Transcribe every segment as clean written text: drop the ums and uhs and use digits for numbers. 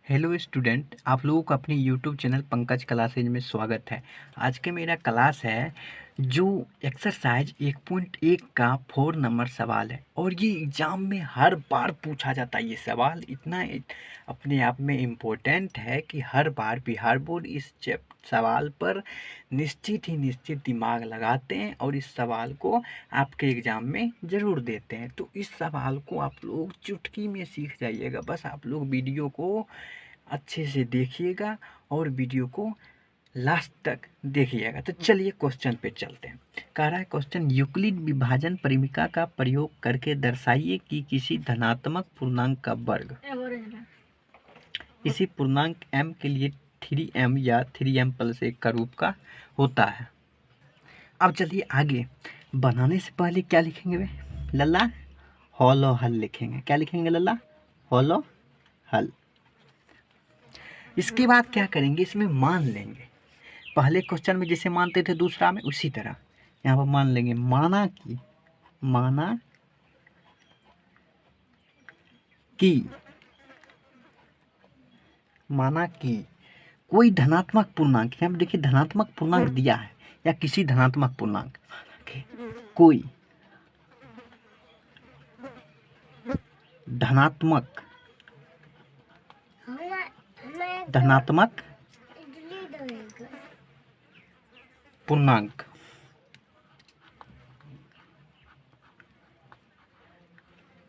Hello student, आप लोगों का अपने यूट्यूब चैनल पंकज क्लासेज में स्वागत है। आज के मेरा क्लास है जो एक्सरसाइज 1.1 का 4 नंबर सवाल है और ये एग्ज़ाम में हर बार पूछा जाता है। ये सवाल इतना अपने आप में इम्पोर्टेंट है कि हर बार बिहार बोर्ड इस सवाल पर निश्चित दिमाग लगाते हैं और इस सवाल को आपके एग्ज़ाम में ज़रूर देते हैं। तो इस सवाल को आप लोग चुटकी में सीख जाइएगा। बस आप लोग वीडियो को अच्छे से देखिएगा और वीडियो को लास्ट तक देखिएगा। तो चलिए क्वेश्चन पे चलते हैं। कह रहा है क्वेश्चन, यूक्लिड विभाजन परिमिका का प्रयोग करके दर्शाइए कि किसी धनात्मक पूर्णांक का वर्ग इसी पूर्णांक m के लिए 3m या 3m प्लस 1 का रूप का होता है। अब चलिए आगे बनाने से पहले क्या लिखेंगे वे लल्ला? हॉल और हल लिखेंगे। क्या लिखेंगे लल्ला? हॉल और हल। इसके बाद क्या करेंगे, इसमें मान लेंगे। पहले क्वेश्चन में जैसे मानते थे दूसरा में, उसी तरह यहाँ पर मान लेंगे। माना कि कोई धनात्मक पूर्णांक, यहाँ पर देखिए धनात्मक पूर्णांक दिया है या किसी धनात्मक पूर्णांक, कोई धनात्मक पूर्णांक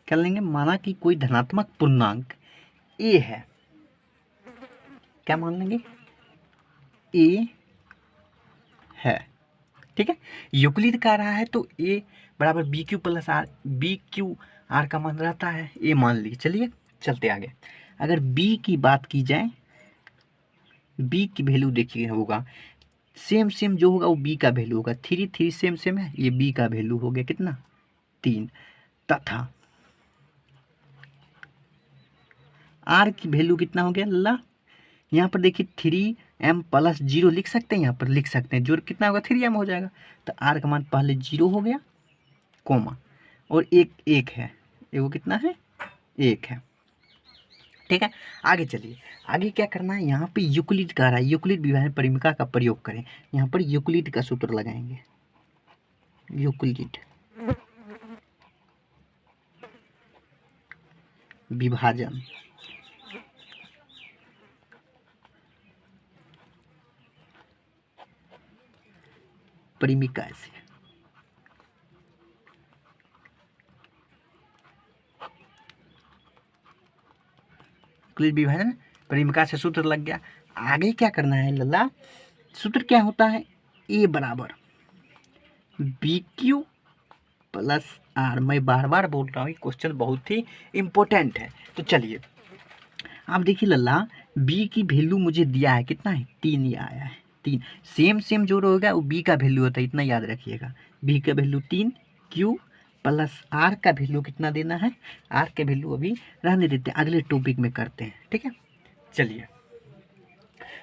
क्या लेंगे? माना कि कोई धनात्मक पूर्णांक a है। क्या मान लेंगे? a है। ठीक है, यूक्लिड का रहा है तो a बराबर b q plus r, b q r का मान रहता है a मान लीजिए। चलिए चलते आगे। अगर b की बात की जाए, b की वैल्यू देखिए होगा सेम जो होगा वो b का वैल्यू होगा। 3 सेम है, ये b का वैल्यू हो गया कितना? 3। तथा r की वैल्यू कितना हो गया लल्ला? यहाँ पर देखिए 3m प्लस 0 लिख सकते हैं, यहाँ पर लिख सकते हैं। जो कितना होगा 3m हो जाएगा। तो r का मान पहले 0 हो गया, कोमा, और एक है, वो कितना है? 1 है। ठीक है, आगे चलिए। आगे क्या करना है, यहाँ पे यूक्लिड का रहा है, यूक्लिड विभाजन परिमिका का प्रयोग करें। यहाँ पर यूक्लिड का सूत्र लगाएंगे। यूक्लिड विभाजन परिमिका से यूक्लिड विभाजन परिमिका से सूत्र लग गया। आगे क्या करना है लल्ला? सूत्र क्या होता है? a बराबर बी क्यू प्लस आर। मैं बार बार बोल रहा हूँ, क्वेश्चन बहुत ही इम्पोर्टेंट है। तो चलिए आप देखिए लल्ला, b की वैल्यू मुझे दिया है, कितना है? 3 ये आया है। 3 सेम जो होगा वो b का वैल्यू होता है, इतना याद रखिएगा। b का वैल्यू 3, q प्लस r का वैल्यू कितना देना है? r के वैल्यू अभी रहने देते हैं, अगले टॉपिक में करते हैं। ठीक है, चलिए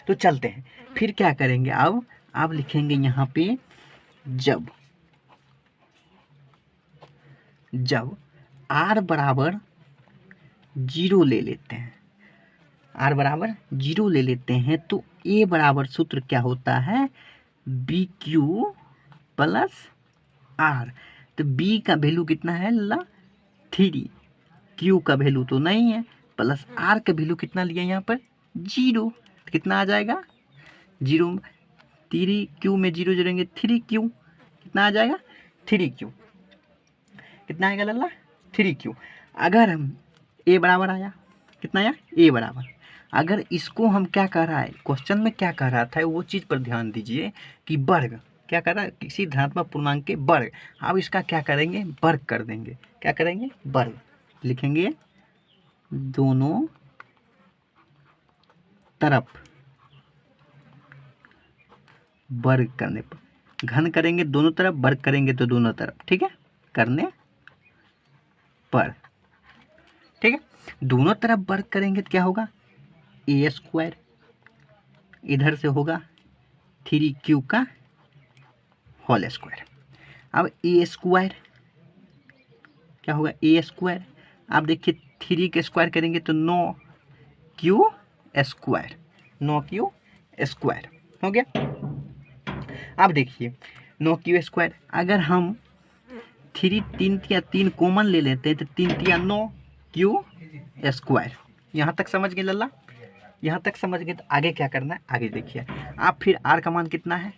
तो चलते हैं। फिर क्या करेंगे, अब आप लिखेंगे यहाँ पे जब r बराबर 0 ले लेते हैं, r बराबर 0 ले लेते हैं तो a बराबर सूत्र क्या होता है? B q plus r. तो b का वैल्यू कितना है ला? 3, q का वैल्यू तो नहीं है, प्लस r का वैल्यू कितना लिया यहाँ पर? 0। कितना आ जाएगा? 0, 3q में 0 जोड़ेंगे 3q, कितना आ जाएगा? 3q। कितना आएगा लल्ला? 3q। अगर हम a बराबर आया, कितना आया? a बराबर। अगर इसको हम क्या कर रहा है, क्वेश्चन में क्या कर रहा था वो चीज़ पर ध्यान दीजिए कि वर्ग क्या कर रहा है? किसी धनात्मक पूर्णांक के वर्ग। अब इसका क्या करेंगे? वर्ग कर देंगे। क्या करेंगे? वर्ग लिखेंगे। दोनों तरफ वर्ग करने पर, घन करेंगे दोनों तरफ, वर्ग करेंगे तो दोनों तरफ। ठीक है, करने पर। ठीक है, दोनों तरफ वर्ग करेंगे तो क्या होगा? ए स्क्वायर, इधर से होगा 3q का होल स्क्वायर। अब ए स्क्वायर क्या होगा? ए स्क्वायर। आप देखिए 3 के स्क्वायर करेंगे तो 9q स्क्वायर, 9q स्क्वायर हो गया। अब देखिए 9q स्क्वायर, अगर हम 3 कॉमन ले लेते हैं तो 3×9 q स्क्वायर। यहाँ तक समझ गए लल्ला? यहाँ तक समझ गए तो आगे क्या करना है, आगे देखिए आप। फिर r का मान कितना है,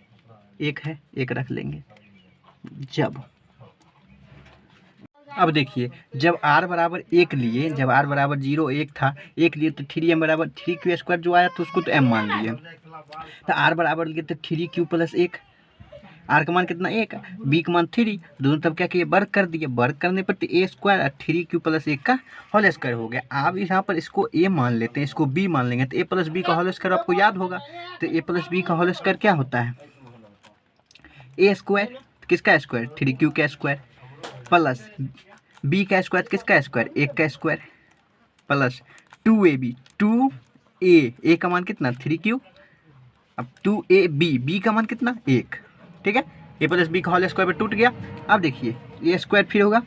1 है, 1 रख लेंगे। जब अब देखिए जब r बराबर 1 लिए, जब r बराबर 0 1 था, 1 लिए तो 3m बराबर 3q स्क्वायर जो आया तो उसको तो m मान लिए। तो r बराबर लिए तो 3q प्लस 1, r का मान कितना 1, b का मान 3, दोनों तब क्या किए वर्ग कर दिए, वर्ग करने पर तो a स्क्वायर और 3q प्लस 1 का होल स्क्वायर हो गया। आप यहाँ पर इसको a मान लेते हैं, इसको b मान लेंगे तो a प्लस बी का होल स्क्वायर आपको याद होगा। तो a प्लस बी का होल स्क्वायर क्या होता है, a स्क्वायर किसका स्क्वायर, 3q का स्क्वायर, प्लस बी का स्क्वायर किसका स्क्वायर, 1 का स्क्वायर, प्लस 2ab, 2a का मान कितना 3q, अब 2ab, b का मान कितना 1, ठीक है। a प्लस बी का होल स्क्वायर पर टूट गया। अब देखिए a स्क्वायर फिर होगा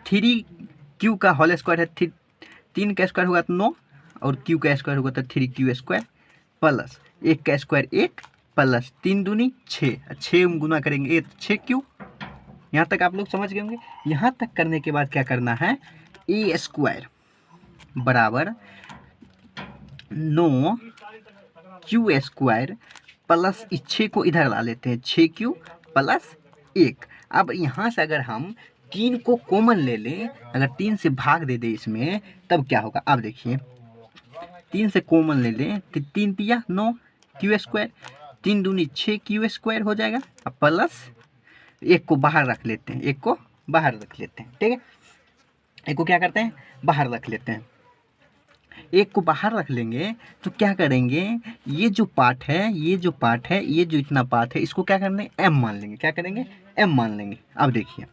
3q का होल स्क्वायर है, 3 का स्क्वायर होगा तो 9 और q का स्क्वायर होगा तो 3q स्क्वायर, प्लस 1 का स्क्वायर 1, प्लस 3 दूनी 6, 6 गुना करेंगे 6q। यहाँ तक आप लोग समझ गए होंगे। यहाँ तक करने के बाद क्या करना है, a स्क्वायर बराबर 9q स्क्वायर प्लस 6 को इधर ला लेते हैं, 6q प्लस 1। अब यहाँ से अगर हम 3 को कॉमन ले लें, अगर 3 से भाग दे दे इसमें तब क्या होगा। अब देखिए 3 से कॉमन ले लें तो 3 तिया 9q स्क्वायर, 3 दूनी 6q स्क्वायर हो जाएगा, अब प्लस 1 को बाहर रख लेते हैं, 1 को बाहर रख लेते हैं, ठीक है। 1 को क्या करते हैं, बाहर रख लेते हैं। 1 को बाहर रख लेंगे तो क्या करेंगे, ये जो पार्ट है, ये जो पार्ट है, ये जो इतना पार्ट है, इसको क्या करने m मान लेंगे, क्या करेंगे m मान लेंगे। अब देखिए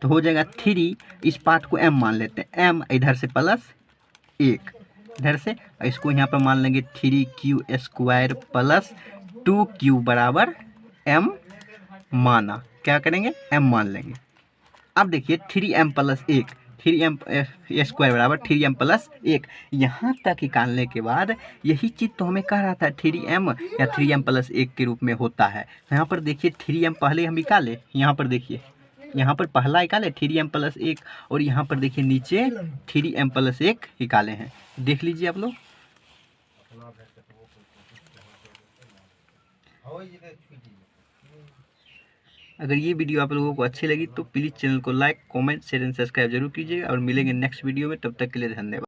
तो हो जाएगा 3, इस पार्ट को m मान लेते हैं, m इधर से प्लस 1 इधर से, इसको यहाँ पर मान लेंगे 3q स्क्वायर प्लस 2q बराबर m माना, क्या करेंगे m मान लेंगे। अब देखिए 3m प्लस 1, 3m स्क्वायर बराबर 3m प्लस 1। यहाँ तक निकालने के बाद यही चीज़ तो हमें कह रहा था 3m या 3m प्लस 1 के रूप में होता है। यहाँ पर देखिए 3m पहले हम निकाले, यहाँ पर देखिए यहाँ पर पहला निकाले 3m प्लस 1 और यहाँ पर देखिए नीचे 3m प्लस 1 निकाले हैं, देख लीजिए आप लोग। अगर ये वीडियो आप लोगों को अच्छी लगी तो प्लीज़ चैनल को like, comment, share and subscribe जरूर कीजिएगा और मिलेंगे नेक्स्ट वीडियो में। तब तक के लिए धन्यवाद।